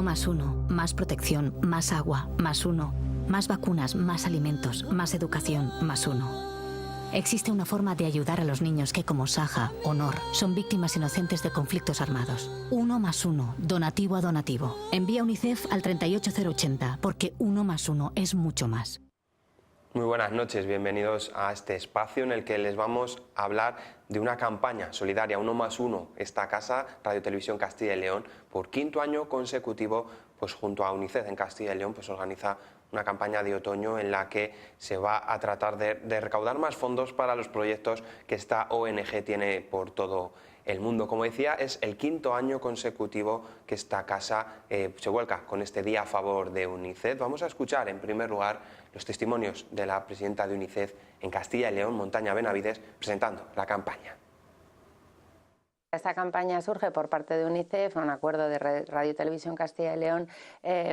más 1, más protección, más agua, más 1, más vacunas, más alimentos, más educación, más 1. Existe una forma de ayudar a los niños que, como Saja o Nor, son víctimas inocentes de conflictos armados. 1 más 1, donativo a donativo. Envía UNICEF al 38080, porque 1 más 1 es mucho más. Muy buenas noches, bienvenidos a este espacio en el que les vamos a hablar de una campaña solidaria, 1 más 1, esta casa, Radio Televisión Castilla y León, por quinto año consecutivo, pues junto a UNICEF en Castilla y León, pues organiza una campaña de otoño en la que se va a tratar de recaudar más fondos para los proyectos que esta ONG tiene por todo el mundo. Como decía, es el quinto año consecutivo que esta casa se vuelca con este día a favor de UNICEF. Vamos a escuchar en primer lugar los testimonios de la presidenta de UNICEF en Castilla y León, Montaña Benavides, presentando la campaña. Esta campaña surge por parte de UNICEF, un acuerdo de Radio Televisión Castilla y León,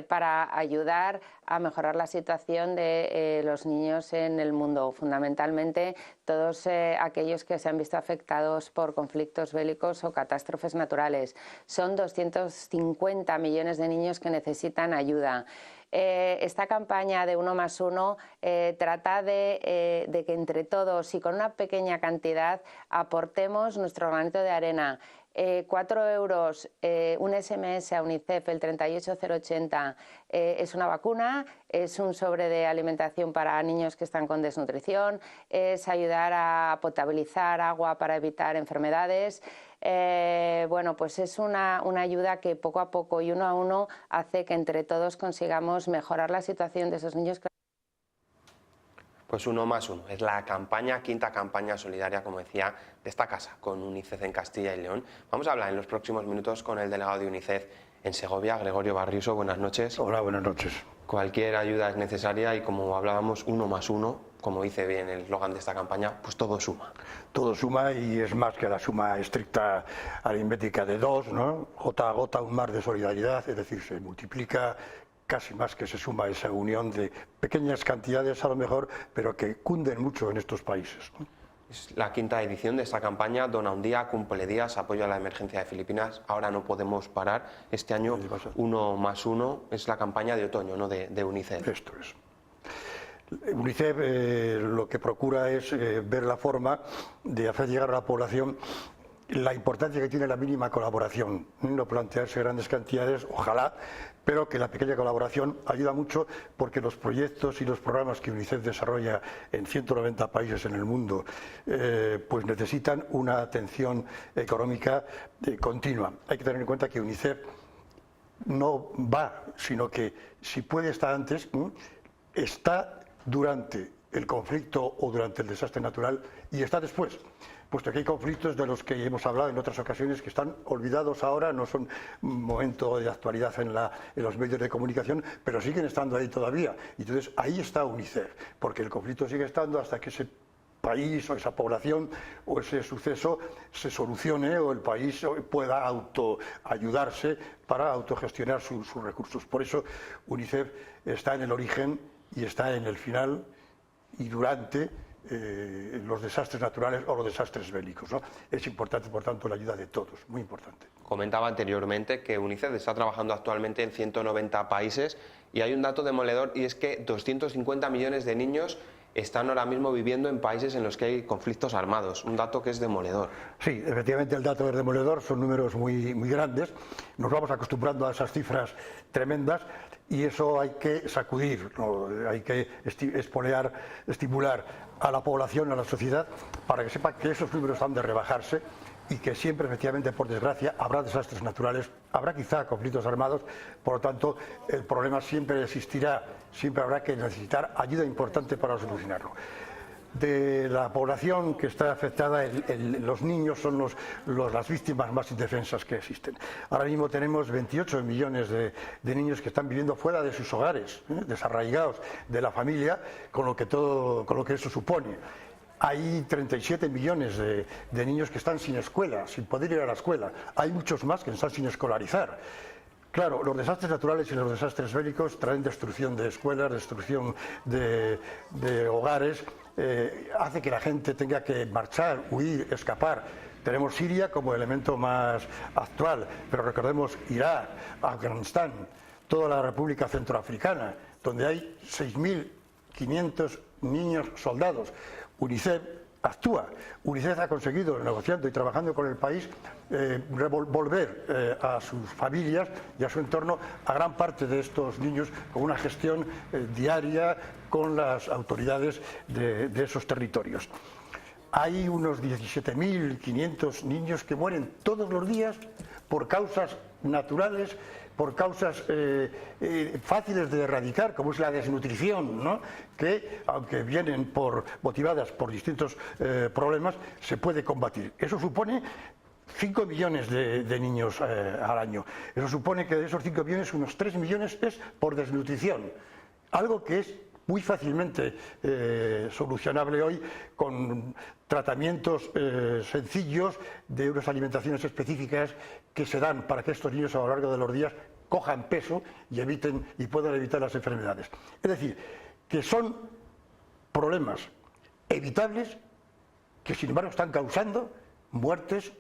para ayudar a mejorar la situación de los niños en el mundo, fundamentalmente todos aquellos que se han visto afectados por conflictos bélicos o catástrofes naturales. Son 250 millones de niños que necesitan ayuda. Esta campaña de 1 más 1 trata de que entre todos y con una pequeña cantidad aportemos nuestro granito de arena. 4 euros, un SMS a UNICEF, el 38080, es una vacuna, es un sobre de alimentación para niños que están con desnutrición, es ayudar a potabilizar agua para evitar enfermedades. Bueno, pues es una ayuda que poco a poco y uno a uno hace que entre todos consigamos mejorar la situación de esos niños. Pues 1 más 1, es la campaña, quinta campaña solidaria, como decía, de esta casa, con UNICEF en Castilla y León. Vamos a hablar en los próximos minutos con el delegado de UNICEF en Segovia, Gregorio Barriuso. Buenas noches. Hola, buenas noches. Cualquier ayuda es necesaria y, como hablábamos, 1 más 1, como dice bien el eslogan de esta campaña, pues todo suma. Todo suma, y es más que la suma estricta aritmética de 2, ¿no? Gota a gota un mar de solidaridad, es decir, se multiplica casi más que se suma esa unión de pequeñas cantidades a lo mejor, pero que cunden mucho en estos países, ¿no? Es la quinta edición de esta campaña, Dona un día, cúmple días, apoyo a la emergencia de Filipinas, ahora no podemos parar. Este año 1 más 1 es la campaña de otoño, ¿no?, de UNICEF. Esto es. UNICEF lo que procura es ver la forma de hacer llegar a la población la importancia que tiene la mínima colaboración, no plantearse grandes cantidades, ojalá, pero que la pequeña colaboración ayuda mucho, porque los proyectos y los programas que UNICEF desarrolla en 190 países en el mundo pues necesitan una atención económica continua. Hay que tener en cuenta que UNICEF no va, sino que si puede estar antes, está durante el conflicto o durante el desastre natural y está después, puesto que hay conflictos de los que hemos hablado en otras ocasiones que están olvidados ahora, no son momento de actualidad en los medios de comunicación, pero siguen estando ahí todavía. Y entonces ahí está UNICEF, porque el conflicto sigue estando hasta que ese país o esa población o ese suceso se solucione o el país pueda autoayudarse para autogestionar sus recursos. Por eso UNICEF está en el origen y está en el final y durante los desastres naturales o los desastres bélicos, ¿no? Es importante, por tanto, la ayuda de todos, muy importante. Comentaba anteriormente que UNICEF está trabajando actualmente en 190 países y hay un dato demoledor, y es que 250 millones de niños están ahora mismo viviendo en países en los que hay conflictos armados, un dato que es demoledor. Sí, efectivamente el dato es demoledor, son números muy grandes, nos vamos acostumbrando a esas cifras tremendas y eso hay que sacudir, ¿no? Hay que estimular a la población, a la sociedad, para que sepa que esos números han de rebajarse y que siempre, efectivamente, por desgracia, habrá desastres naturales, habrá quizá conflictos armados, por lo tanto, el problema siempre existirá, siempre habrá que necesitar ayuda importante para solucionarlo. De la población que está afectada, los niños son las víctimas más indefensas que existen. Ahora mismo tenemos 28 millones de niños que están viviendo fuera de sus hogares, desarraigados de la familia, con lo que eso supone. Hay 37 millones de niños que están sin escuela, sin poder ir a la escuela. Hay muchos más que están sin escolarizar. Claro, los desastres naturales y los desastres bélicos traen destrucción de escuelas, destrucción de hogares, hace que la gente tenga que marchar, huir, escapar. Tenemos Siria como elemento más actual, pero recordemos Irak, Afganistán, toda la República Centroafricana, donde hay 6.500 niños soldados. UNICEF actúa. UNICEF ha conseguido, negociando y trabajando con el país, volver a sus familias y a su entorno a gran parte de estos niños con una gestión diaria con las autoridades de esos territorios. Hay unos 17.500 niños que mueren todos los días por causas naturales, por causas fáciles de erradicar, como es la desnutrición, ¿no? Que, aunque vienen motivadas por distintos problemas, se puede combatir. Eso supone 5 millones de niños al año. Eso supone que de esos 5 millones, unos 3 millones es por desnutrición. Algo que es muy fácilmente solucionable hoy con tratamientos sencillos de unas alimentaciones específicas que se dan para que estos niños a lo largo de los días cojan peso y puedan evitar las enfermedades. Es decir, que son problemas evitables que sin embargo están causando muertes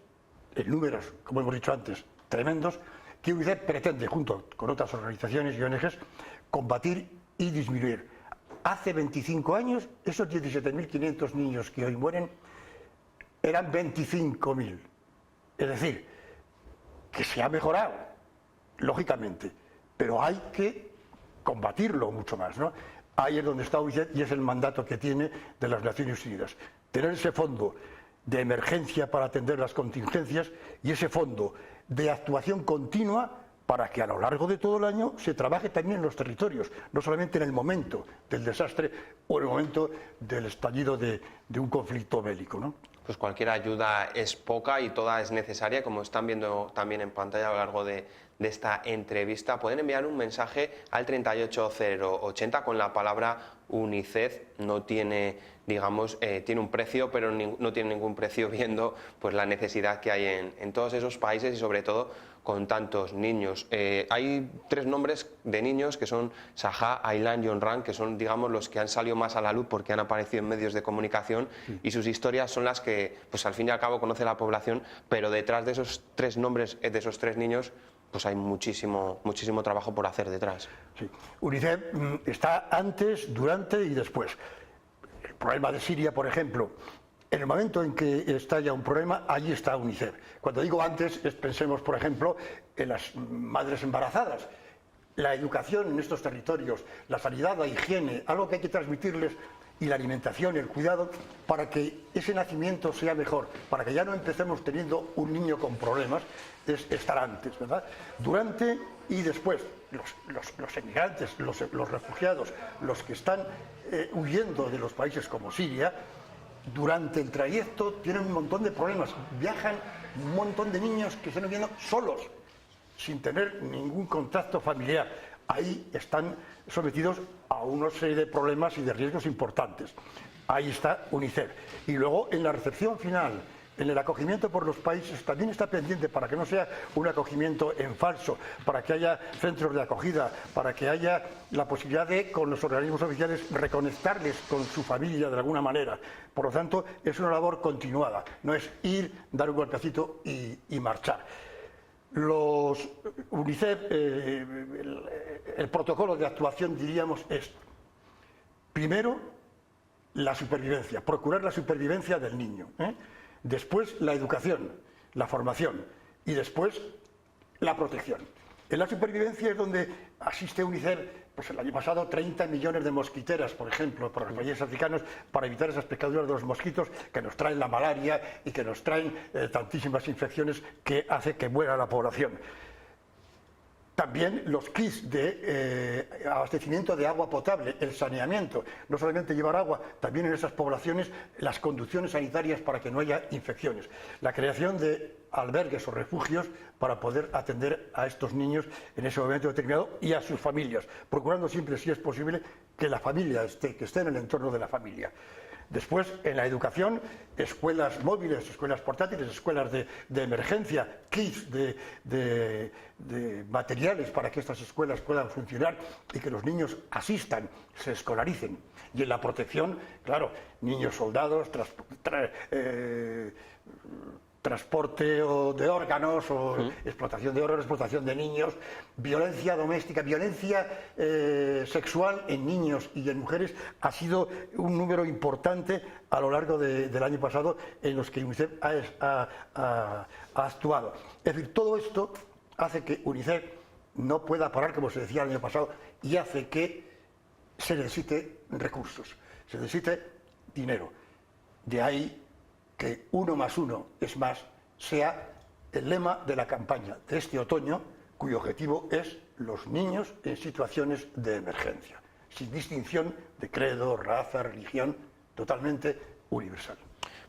en números, como hemos dicho antes, tremendos, que UNICEF pretende, junto con otras organizaciones y ONGs, combatir y disminuir. Hace 25 años, esos 17.500 niños que hoy mueren eran 25.000. Es decir, que se ha mejorado, lógicamente, pero hay que combatirlo mucho más, ¿no? Ahí es donde está UNICEF y es el mandato que tiene de las Naciones Unidas. Tener ese fondo de emergencia para atender las contingencias y ese fondo de actuación continua para que a lo largo de todo el año se trabaje también en los territorios, no solamente en el momento del desastre o en el momento del estallido de un conflicto bélico, ¿no? Pues cualquier ayuda es poca y toda es necesaria, como están viendo también en pantalla a lo largo de esta entrevista. Pueden enviar un mensaje al 38080 con la palabra UNICEF. No tiene, digamos, tiene un precio, pero no tiene ningún precio viendo pues la necesidad que hay en todos esos países y sobre todo con tantos niños. Hay 3 nombres de niños que son Sahá, Aylan y Onran, que son, digamos, los que han salido más a la luz porque han aparecido en medios de comunicación y sus historias son las que, pues al fin y al cabo, conoce la población, pero detrás de esos 3 nombres, de esos 3 niños, pues hay muchísimo trabajo por hacer detrás. Sí. UNICEF está antes, durante y después. El problema de Siria, por ejemplo, en el momento en que estalla un problema, allí está UNICEF. Cuando digo antes, pensemos, por ejemplo, en las madres embarazadas. La educación en estos territorios, la sanidad, la higiene, algo que hay que transmitirles, y la alimentación, el cuidado, para que ese nacimiento sea mejor, para que ya no empecemos teniendo un niño con problemas, es estar antes, ¿verdad? Durante y después, los emigrantes, los refugiados, los que están huyendo de los países como Siria, durante el trayecto tienen un montón de problemas. Viajan un montón de niños que están viviendo solos, sin tener ningún contacto familiar. Ahí están sometidos a una serie de problemas y de riesgos importantes. Ahí está UNICEF. Y luego en la recepción final, en el acogimiento por los países, también está pendiente para que no sea un acogimiento en falso, para que haya centros de acogida, para que haya la posibilidad de, con los organismos oficiales, reconectarles con su familia de alguna manera. Por lo tanto, es una labor continuada, no es ir, dar un golpecito y marchar. Los UNICEF, el protocolo de actuación, diríamos, es primero la supervivencia, procurar la supervivencia del niño, después la educación, la formación y después la protección. En la supervivencia es donde asiste UNICEF, pues el año pasado 30 millones de mosquiteras, por ejemplo, para los países africanos, para evitar esas picaduras de los mosquitos que nos traen la malaria y que nos traen tantísimas infecciones que hace que muera la población. También los kits de abastecimiento de agua potable, el saneamiento, no solamente llevar agua, también en esas poblaciones las conducciones sanitarias para que no haya infecciones. La creación de albergues o refugios para poder atender a estos niños en ese momento determinado y a sus familias, procurando siempre, si es posible, que la familia que esté en el entorno de la familia. Después, en la educación, escuelas móviles, escuelas portátiles, escuelas de emergencia, kits de materiales para que estas escuelas puedan funcionar y que los niños asistan, se escolaricen. Y en la protección, claro, niños soldados, transporte de órganos, o explotación de órganos, explotación de niños, violencia doméstica, violencia sexual en niños y en mujeres, ha sido un número importante a lo largo del año pasado en los que UNICEF ha actuado. Es decir, todo esto hace que UNICEF no pueda parar, como se decía el año pasado, y hace que se necesite recursos, se necesite dinero. De ahí que 1 más 1 es más sea el lema de la campaña de este otoño, cuyo objetivo es los niños en situaciones de emergencia, sin distinción de credo, raza, religión, totalmente universal.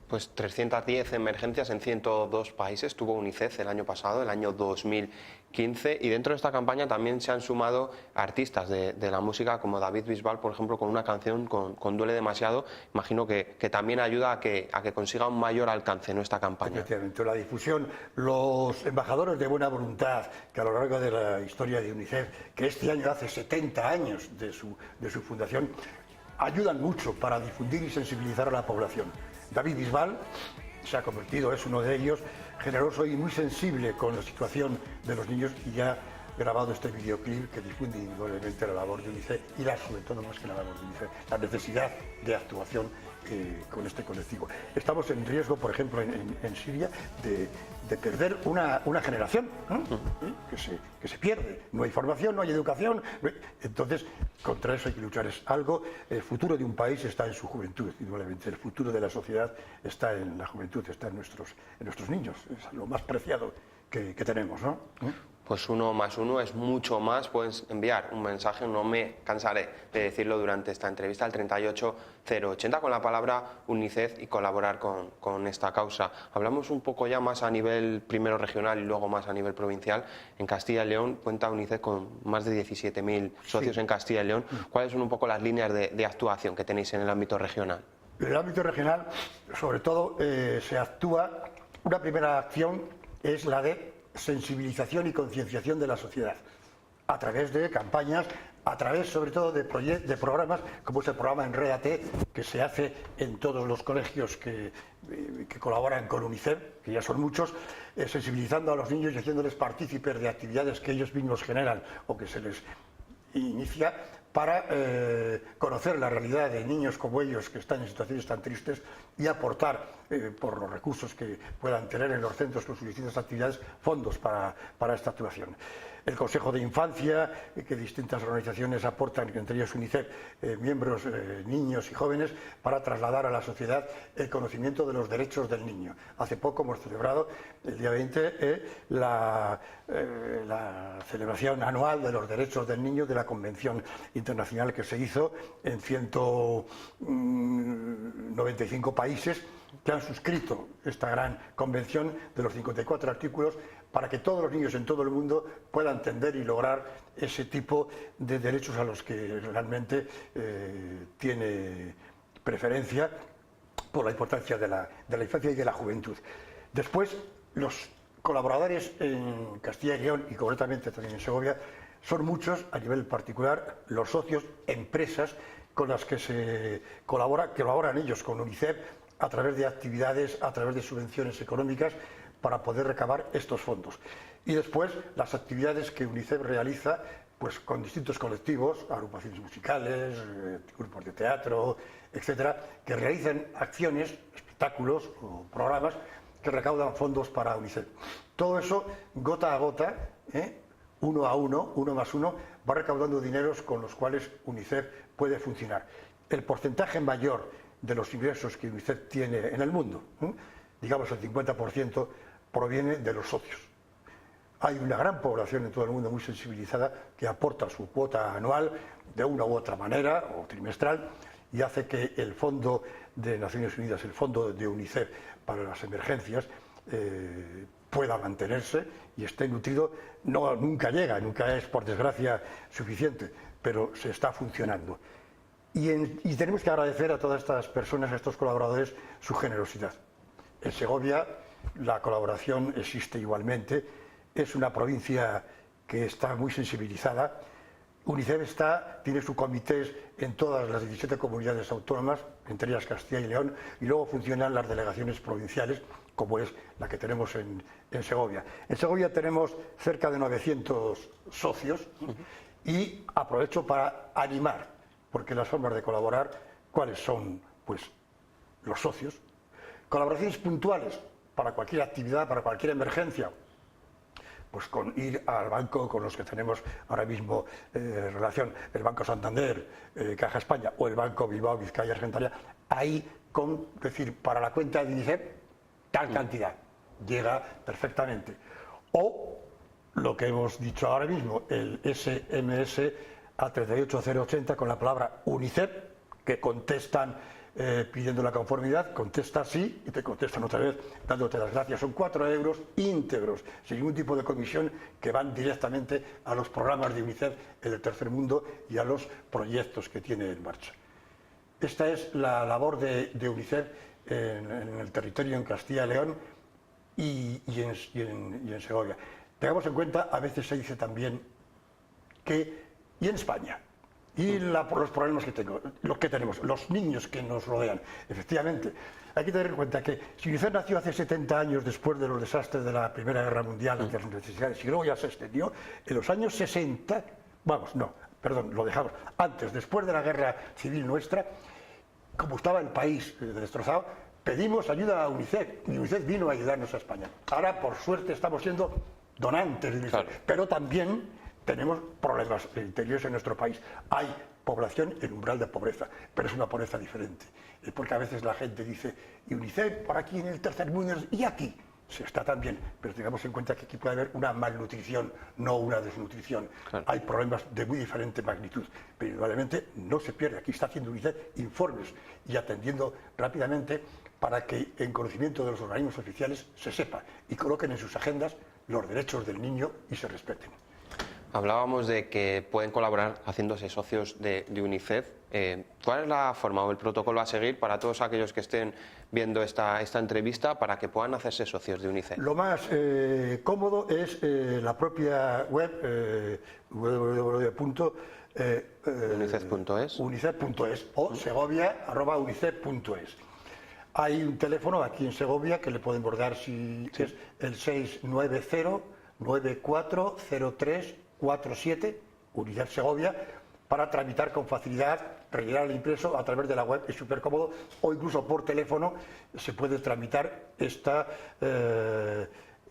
Pues 310 emergencias en 102 países tuvo UNICEF el año pasado, el año 2015, y dentro de esta campaña también se han sumado artistas de la música como David Bisbal, por ejemplo, con una canción con Duele Demasiado. Imagino que también ayuda a que consiga un mayor alcance en esta campaña. Efectivamente, la difusión, los embajadores de buena voluntad que a lo largo de la historia de UNICEF, que este año hace 70 años de su fundación, ayudan mucho para difundir y sensibilizar a la población. David Bisbal se ha convertido, es uno de ellos, generoso y muy sensible con la situación de los niños, y ha grabado este videoclip que difunde indudablemente la labor de UNICEF y sobre todo, más que la labor de UNICEF, la necesidad de actuación con este colectivo. Estamos en riesgo, por ejemplo, en Siria, de perder una generación, ¿no? que se pierde. No hay formación, no hay educación. Entonces, contra eso hay que luchar. Es algo, el futuro de un país está en su juventud, indudablemente. El futuro de la sociedad está en la juventud, está en nuestros niños. Es lo más preciado que tenemos, ¿no? Pues 1 más 1 es mucho más. Puedes enviar un mensaje, no me cansaré de decirlo durante esta entrevista, al 38080 con la palabra UNICEF y colaborar con esta causa. Hablamos un poco ya más a nivel primero regional y luego más a nivel provincial. En Castilla y León cuenta UNICEF con más de 17.000 socios en Castilla y León. ¿Cuáles son un poco las líneas de actuación que tenéis en el ámbito regional? En el ámbito regional, sobre todo, se actúa, una primera acción es la de sensibilización y concienciación de la sociedad, a través de campañas, a través sobre todo de programas, como es el programa Enrédate, que se hace en todos los colegios que colaboran con UNICEF, que ya son muchos, sensibilizando a los niños y haciéndoles partícipes de actividades que ellos mismos generan o que se les inicia, para conocer la realidad de niños como ellos que están en situaciones tan tristes y aportar, por los recursos que puedan tener en los centros con sus distintas actividades, fondos para esta actuación. El Consejo de Infancia, que distintas organizaciones aportan, entre ellas UNICEF, miembros, niños y jóvenes, para trasladar a la sociedad el conocimiento de los derechos del niño. Hace poco hemos celebrado, el día 20, la celebración anual de los derechos del niño de la Convención Internacional, que se hizo en 195 países que han suscrito esta gran convención de los 54 artículos, para que todos los niños en todo el mundo puedan entender y lograr ese tipo de derechos a los que realmente tiene preferencia por la importancia de la infancia y de la juventud. Después, los colaboradores en Castilla y León, y concretamente también en Segovia, son muchos a nivel particular, los socios, empresas con las que se colabora, que colaboran ellos con UNICEF a través de actividades, a través de subvenciones económicas, para poder recabar estos fondos. Y después las actividades que UNICEF realiza, pues con distintos colectivos, agrupaciones musicales, grupos de teatro, etcétera, que realizan acciones, espectáculos o programas que recaudan fondos para UNICEF. Todo eso, gota a gota, 1 a 1, 1 más 1, va recaudando dineros con los cuales UNICEF puede funcionar. El porcentaje mayor de los ingresos que UNICEF tiene en el mundo, digamos el 50%, proviene de los socios. Hay una gran población en todo el mundo muy sensibilizada que aporta su cuota anual de una u otra manera o trimestral, y hace que el Fondo de Naciones Unidas, el Fondo de UNICEF para las emergencias, pueda mantenerse y esté nutrido. Nunca llega, nunca es, por desgracia, suficiente, pero se está funcionando. Y tenemos que agradecer a todas estas personas, a estos colaboradores, su generosidad. En Segovia la colaboración existe igualmente, es una provincia que está muy sensibilizada. UNICEF tiene sus comités en todas las 17 comunidades autónomas, entre ellas Castilla y León, y luego funcionan las delegaciones provinciales como es la que tenemos en Segovia. En Segovia tenemos cerca de 900 socios y aprovecho para animar, porque las formas de colaborar, ¿cuáles son? Pues los socios. Colaboraciones puntuales para cualquier actividad, para cualquier emergencia, pues con ir al banco con los que tenemos ahora mismo relación, el Banco Santander, Caja España o el Banco Bilbao, Vizcaya, Argentaria, ahí con decir para la cuenta de UNICEF tal cantidad, llega perfectamente. O lo que hemos dicho ahora mismo, el SMS a 38080 con la palabra UNICEF, que contestan pidiendo la conformidad, contesta sí y te contestan otra vez dándote las gracias. Son 4 euros íntegros, sin ningún tipo de comisión, que van directamente a los programas de UNICEF en el tercer mundo y a los proyectos que tiene en marcha. Esta es la labor de UNICEF en el territorio, en Castilla y León y en Segovia. Tengamos en cuenta, a veces se dice también que, y en España, y los problemas que tenemos, los niños que nos rodean. Efectivamente, hay que tener en cuenta que si UNICEF nació hace 70 años después de los desastres de la Primera Guerra Mundial, ante las necesidades, y luego ya se extendió, en los años 60, lo dejamos, antes, después de la Guerra Civil nuestra, como estaba el país destrozado, pedimos ayuda a UNICEF, y UNICEF vino a ayudarnos a España. Ahora, por suerte, estamos siendo donantes de UNICEF, claro, pero también tenemos problemas interiores en nuestro país. Hay población en umbral de pobreza, pero es una pobreza diferente. Porque a veces la gente dice, y UNICEF por aquí en el tercer mundo, y aquí se está también, pero tengamos en cuenta que aquí puede haber una malnutrición, no una desnutrición. Claro. Hay problemas de muy diferente magnitud, pero indudablemente no se pierde. Aquí está haciendo UNICEF informes y atendiendo rápidamente para que en conocimiento de los organismos oficiales se sepa y coloquen en sus agendas los derechos del niño y se respeten. Hablábamos de que pueden colaborar haciéndose socios de UNICEF. ¿Cuál es la forma o el protocolo a seguir para todos aquellos que estén viendo esta entrevista para que puedan hacerse socios de UNICEF? Lo más cómodo es la propia web www.unicef.es o segovia@unicef.es. Hay un teléfono aquí en Segovia que le podemos dar, si es el 690-940347, UNICEF Segovia, para tramitar con facilidad, rellenar el impreso a través de la web, es súper cómodo, o incluso por teléfono se puede tramitar esta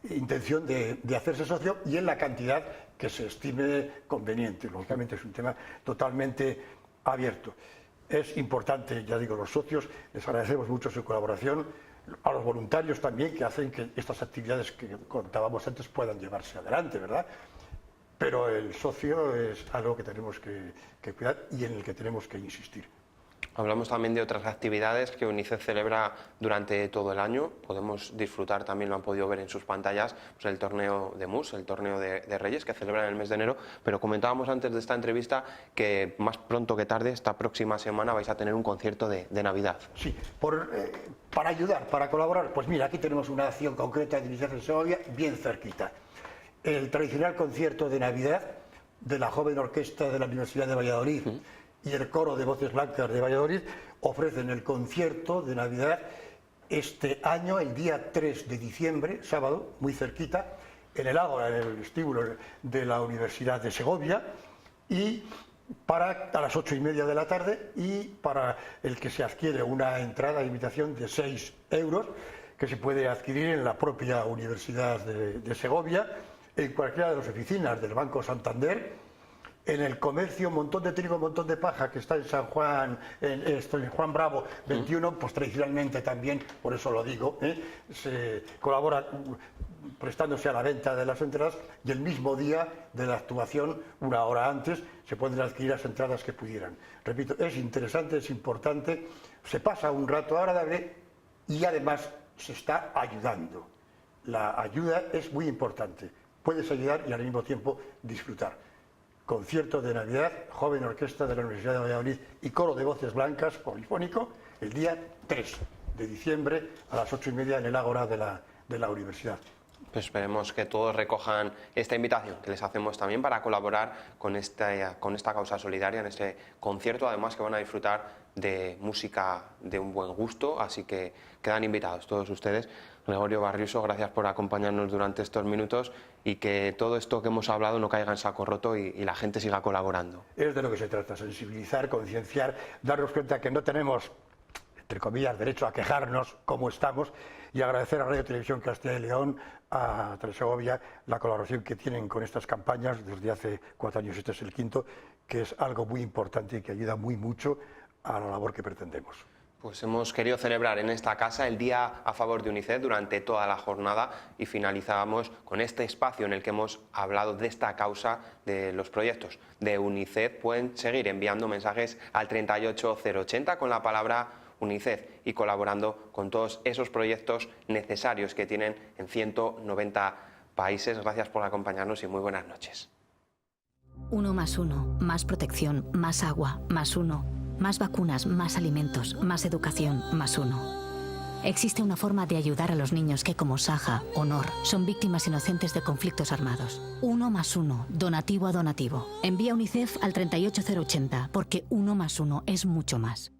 intención de hacerse socio y en la cantidad que se estime conveniente. Lógicamente es un tema totalmente abierto. Es importante, ya digo, los socios, les agradecemos mucho su colaboración, a los voluntarios también que hacen que estas actividades que contábamos antes puedan llevarse adelante, ¿verdad? Pero el socio es algo que tenemos que cuidar y en el que tenemos que insistir. Hablamos también de otras actividades que UNICEF celebra durante todo el año. Podemos disfrutar, también lo han podido ver en sus pantallas, pues el torneo de MUS, el torneo de Reyes, que celebran en el mes de enero. Pero comentábamos antes de esta entrevista que más pronto que tarde, esta próxima semana, vais a tener un concierto de Navidad. Sí, para ayudar, para colaborar. Pues mira, aquí tenemos una acción concreta de UNICEF en Segovia, bien cerquita. El tradicional concierto de Navidad de la joven orquesta de la Universidad de Valladolid y el coro de Voces Blancas de Valladolid ofrecen el concierto de Navidad este año, el día 3 de diciembre, sábado, muy cerquita, en el Ágora, en el vestíbulo de la Universidad de Segovia, y a las 8:30 de la tarde, y para el que se adquiere una entrada de invitación de 6 euros, que se puede adquirir en la propia Universidad de Segovia, en cualquiera de las oficinas del Banco Santander, en el comercio Montón de Trigo, Montón de Paja, que está en San Juan, en Juan Bravo 21, pues tradicionalmente también, por eso lo digo, se colabora prestándose a la venta de las entradas, y el mismo día de la actuación, una hora antes, se pueden adquirir las entradas que pudieran. Repito, es interesante, es importante, se pasa un rato agradable y además se está ayudando. La ayuda es muy importante. Puedes ayudar y al mismo tiempo disfrutar. Concierto de Navidad, joven orquesta de la Universidad de Valladolid y coro de Voces Blancas, polifónico, el día 3 de diciembre a las 8:30 en el Ágora de la Universidad. Pues esperemos que todos recojan esta invitación que les hacemos también para colaborar con esta causa solidaria, en este concierto, además que van a disfrutar de música de un buen gusto, así que quedan invitados todos ustedes. Gregorio Barriuso, gracias por acompañarnos durante estos minutos y que todo esto que hemos hablado no caiga en saco roto y la gente siga colaborando. Es de lo que se trata, sensibilizar, concienciar, darnos cuenta que no tenemos, entre comillas, derecho a quejarnos como estamos, y agradecer a Radio Televisión Castilla y León, a Telesegovia, la colaboración que tienen con estas campañas desde hace 4 años, este es el quinto, que es algo muy importante y que ayuda muy mucho a la labor que pretendemos. Pues hemos querido celebrar en esta casa el Día a favor de UNICEF durante toda la jornada y finalizábamos con este espacio en el que hemos hablado de esta causa, de los proyectos de UNICEF. Pueden seguir enviando mensajes al 38080 con la palabra UNICEF y colaborando con todos esos proyectos necesarios que tienen en 190 países. Gracias por acompañarnos y muy buenas noches. 1 más 1, más protección, más agua, más 1, más vacunas, más alimentos, más educación, más 1. Existe una forma de ayudar a los niños que, como Saja o Nor, son víctimas inocentes de conflictos armados. 1 más 1, donativo a donativo. Envía UNICEF al 38080, porque 1 más 1 es mucho más.